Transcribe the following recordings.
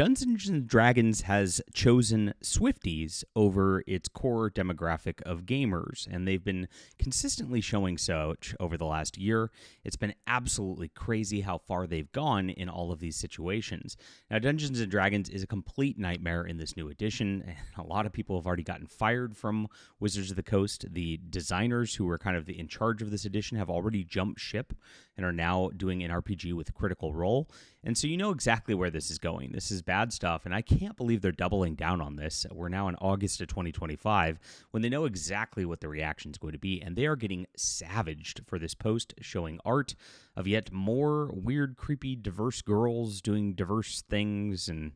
Dungeons and Dragons has chosen Swifties over its core demographic of gamers, and they've been consistently showing such over the last year. It's been absolutely crazy how far they've gone in all of these situations. Now, Dungeons and Dragons is a complete nightmare in this new edition, and a lot of people have already gotten fired from Wizards of the Coast. The designers who were kind of in charge of this edition have already jumped ship and are now doing an RPG with Critical Role. And so you know exactly where this is going. This is bad stuff, and I can't believe they're doubling down on this. We're now in August of 2025 when they know exactly what the reaction is going to be, and they are getting savaged for this post showing art of yet more weird, creepy, diverse girls doing diverse things, and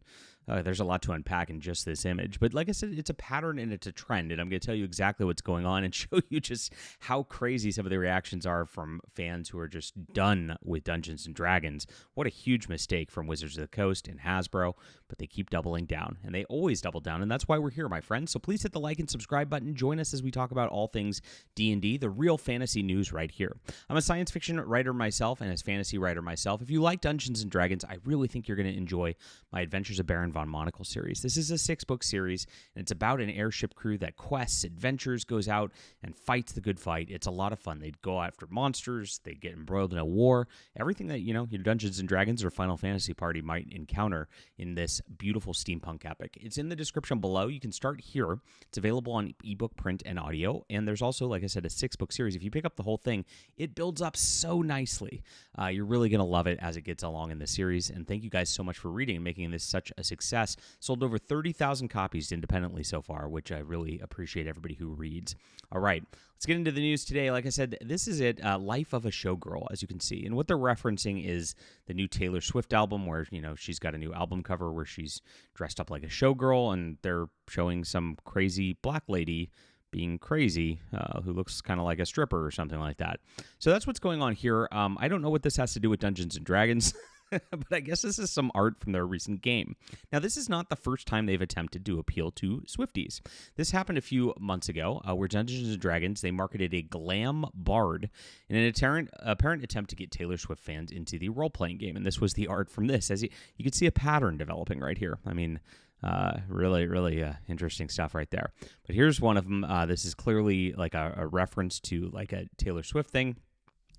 there's a lot to unpack in just this image. But like I said, it's a pattern and it's a trend, and I'm going to tell you exactly what's going on and show you just how crazy some of the reactions are from fans who are just done with Dungeons & Dragons. What a huge mistake from Wizards of the Coast and Hasbro, but they keep doubling down, and they always double down, and that's why we're here, my friends. So please hit the like and subscribe button. Join us as we talk about all things D&D, the real fantasy news right here. I'm a science fiction writer myself and as fantasy writer myself. If you like Dungeons & Dragons, I really think you're going to enjoy my Adventures of Baron von Monocle series. This is a 6-book series, and it's about an airship crew that quests, adventures, goes out and fights the good fight. It's a lot of fun. They go after monsters, they get embroiled in a war, everything that, your Dungeons & Dragons or Final Fantasy party might encounter in this beautiful steampunk epic. It's in the description below. You can start here. It's available on ebook, print, and audio, and there's also, like I said, a 6-book series. If you pick up the whole thing, it builds up so nicely. You're really going to love it as it gets along in the series, and thank you guys so much for reading and making this such a success. Sold over 30,000 copies independently so far, which I really appreciate everybody who reads. All right, let's get into the news today. Like I said, this is it, Life of a Showgirl, as you can see. And what they're referencing is the new Taylor Swift album where, she's got a new album cover where she's dressed up like a showgirl, and they're showing some crazy black lady being crazy, who looks kind of like a stripper or something like that. So that's what's going on here. I don't know what this has to do with Dungeons & Dragons, but I guess this is some art from their recent game. Now, this is not the first time they've attempted to appeal to Swifties. This happened a few months ago, where Dungeons & Dragons, they marketed a glam bard in an apparent attempt to get Taylor Swift fans into the role-playing game, and this was the art from this. As you can see a pattern developing right here. I mean, really, really interesting stuff right there. But here's one of them. This is clearly like a reference to like a Taylor Swift thing.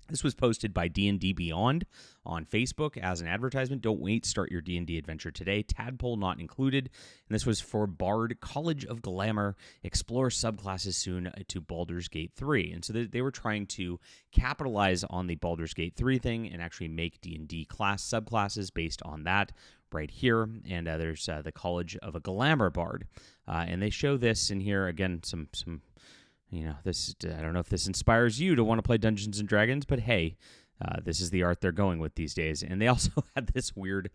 This was posted by D&D Beyond on Facebook as an advertisement. Don't wait, start your D&D adventure today. Tadpole not included. And this was for Bard College of Glamour. Explore subclasses soon to Baldur's Gate 3. And so they were trying to capitalize on the Baldur's Gate 3 thing and actually make D&D class subclasses based on that right here. And there's the College of a Glamour Bard. And they show this in here, again, some this, I don't know if this inspires you to want to play Dungeons & Dragons, but hey, this is the art they're going with these days. And they also had this weird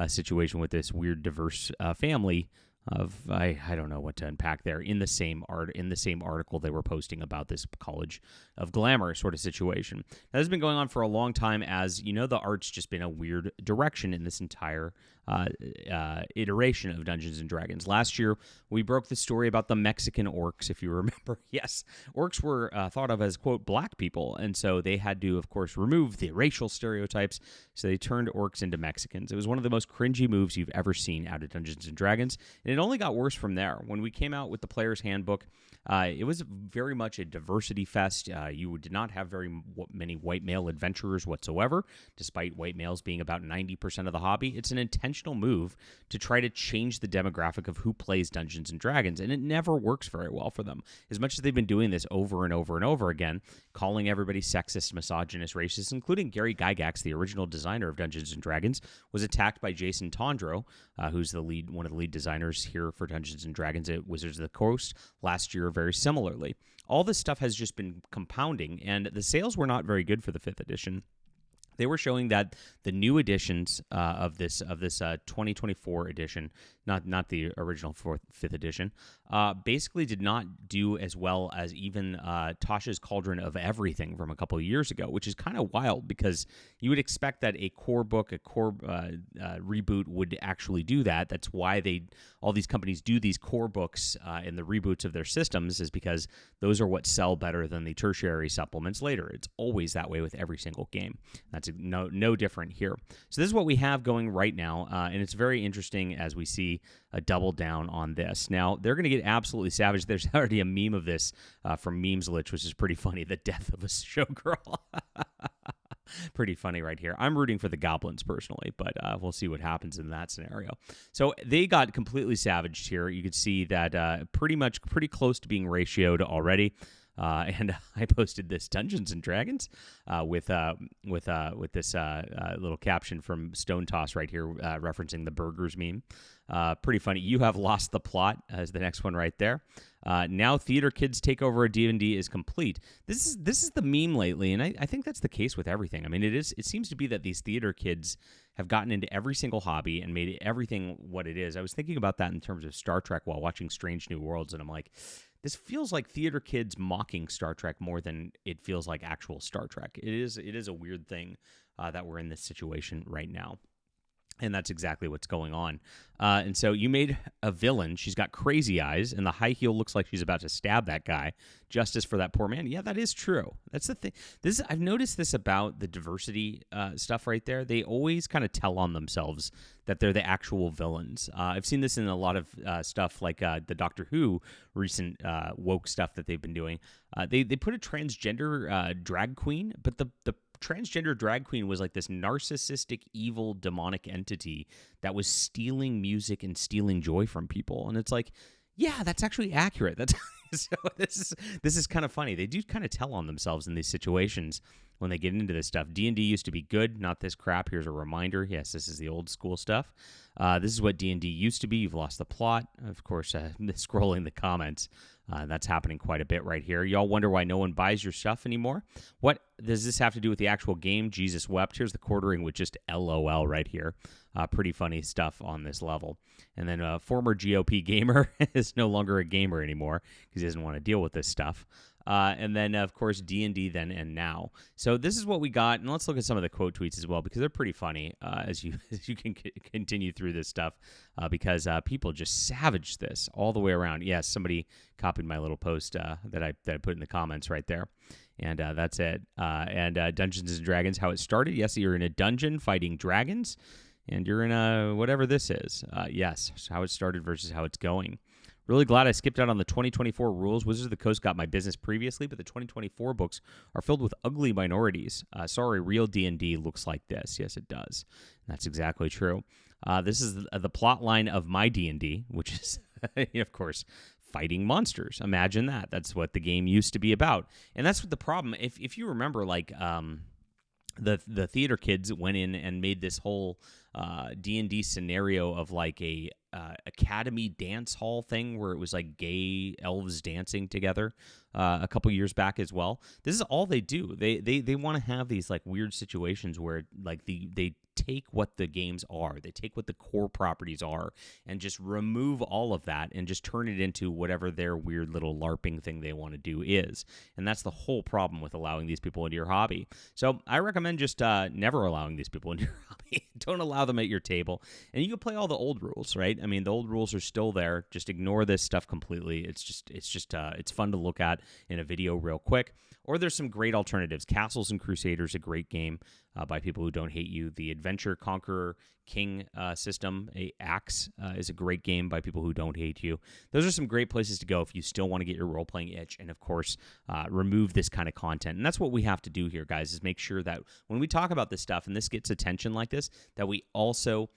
situation with this weird diverse family of, I don't know what to unpack there, in the same article they were posting about this College of Glamour sort of situation. Now, this has been going on for a long time, as the art's just been a weird direction in this entire iteration of Dungeons & Dragons. Last year, we broke the story about the Mexican orcs, if you remember. Yes, orcs were thought of as, quote, black people, and so they had to, of course, remove the racial stereotypes, so they turned orcs into Mexicans. It was one of the most cringy moves you've ever seen out of Dungeons & Dragons, and it only got worse from there. When we came out with the Player's Handbook, it was very much a diversity fest. You did not have very many white male adventurers whatsoever, despite white males being about 90% of the hobby. It's an intentional move to try to change the demographic of who plays Dungeons & Dragons, and it never works very well for them. As much as they've been doing this over and over and over again, calling everybody sexist, misogynist, racist, including Gary Gygax, the original designer of Dungeons & Dragons, was attacked by Jason Tandro, who's one of the lead designers here for Dungeons & Dragons at Wizards of the Coast, last year very similarly. All this stuff has just been compounding, and the sales were not very good for the 5th edition. They were showing that the new editions of this 2024 edition, not the original 5th edition, basically did not do as well as even Tasha's Cauldron of Everything from a couple of years ago, which is kind of wild because you would expect that a core book, a core reboot would actually do that. That's why all these companies do these core books in the reboots of their systems, is because those are what sell better than the tertiary supplements later. It's always that way with every single game. That's that's no different here. So this is what we have going right now, and it's very interesting as we see a double down on this. Now, they're going to get absolutely savage. There's already a meme of this from Memeslich, which is pretty funny, the death of a showgirl. Pretty funny right here. I'm rooting for the goblins personally, but we'll see what happens in that scenario. So they got completely savaged here. You could see that pretty close to being ratioed already. And I posted this Dungeons and Dragons with this little caption from Stone Toss right here, referencing the burgers meme. Pretty funny. You have lost the plot as the next one right there. Now theater kids take over a D&D is complete. This is the meme lately, and I think that's the case with everything. I mean, it seems to be that these theater kids have gotten into every single hobby and made everything what it is. I was thinking about that in terms of Star Trek while watching Strange New Worlds, and I'm like, this feels like theater kids mocking Star Trek more than it feels like actual Star Trek. It is a weird thing that we're in this situation right now. And that's exactly what's going on. And so you made a villain. She's got crazy eyes, and the high heel looks like she's about to stab that guy. Justice for that poor man. Yeah, that is true. That's the thing. I've noticed this about the diversity stuff right there. They always kind of tell on themselves that they're the actual villains. I've seen this in a lot of stuff like the Doctor Who recent woke stuff that they've been doing. They put a transgender drag queen, but the transgender drag queen was like this narcissistic, evil, demonic entity that was stealing music and stealing joy from people. And it's like, yeah, that's actually accurate. That's so this is kind of funny. They do kind of tell on themselves in these situations when they get into this stuff. D&D used to be good, not this crap. Here's a reminder. Yes, this is the old school stuff. This is what D&D used to be. You've lost the plot. Of course, scrolling the comments. That's happening quite a bit right here. Y'all wonder why no one buys your stuff anymore? What does this have to do with the actual game? Jesus wept. Here's the quartering with just LOL right here. Pretty funny stuff on this level. And then former GOP gamer is no longer a gamer anymore because he doesn't want to deal with this stuff. And then, of course, D&D then and now. So this is what we got. And let's look at some of the quote tweets as well, because they're pretty funny as you can continue through this stuff, because people just savage this all the way around. Yes, somebody copied my little post that I put in the comments right there. And that's it. And Dungeons & Dragons, how it started. Yes, you're in a dungeon fighting dragons, and you're in a whatever this is. Yes, how it started versus how it's going. Really glad I skipped out on the 2024 rules. Wizards of the Coast got my business previously, but the 2024 books are filled with ugly minorities. Sorry, real D&D looks like this. Yes, it does. That's exactly true. This is the plot line of my D&D, which is, of course, fighting monsters. Imagine that. That's what the game used to be about. And that's what the problem, if you remember, like, the theater kids went in and made this whole D&D scenario of like a academy dance hall thing where it was like gay elves dancing together a couple years back as well. This is all they do. They want to have these like weird situations where like they take what the games are, they take what the core properties are, and just remove all of that and just turn it into whatever their weird little LARPing thing they want to do is. And that's the whole problem with allowing these people into your hobby. So I recommend just never allowing these people into your hobby. Don't allow them at your table. And you can play all the old rules, right? I mean, the old rules are still there. Just ignore this stuff completely. It's fun to look at in a video real quick. Or there's some great alternatives. Castles and Crusaders, a great game by people who don't hate you. The Adventure Conqueror King system, Axe, is a great game by people who don't hate you. Those are some great places to go if you still want to get your role-playing itch and, of course, remove this kind of content. And that's what we have to do here, guys, is make sure that when we talk about this stuff and this gets attention like this, that we also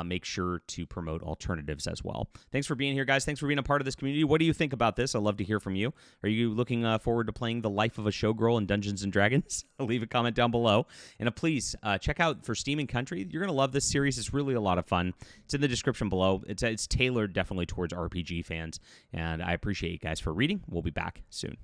make sure to promote alternatives as well. Thanks for being here, guys. Thanks for being a part of this community. What do you think about this? I'd love to hear from you. Are you looking forward to playing the life of a showgirl in Dungeons & Dragons? Leave a comment down below. And please check out For Steam and Country. You're going to love this series. It's really a lot of fun. It's in the description below. It's tailored definitely towards RPG fans. And I appreciate you guys for reading. We'll be back soon.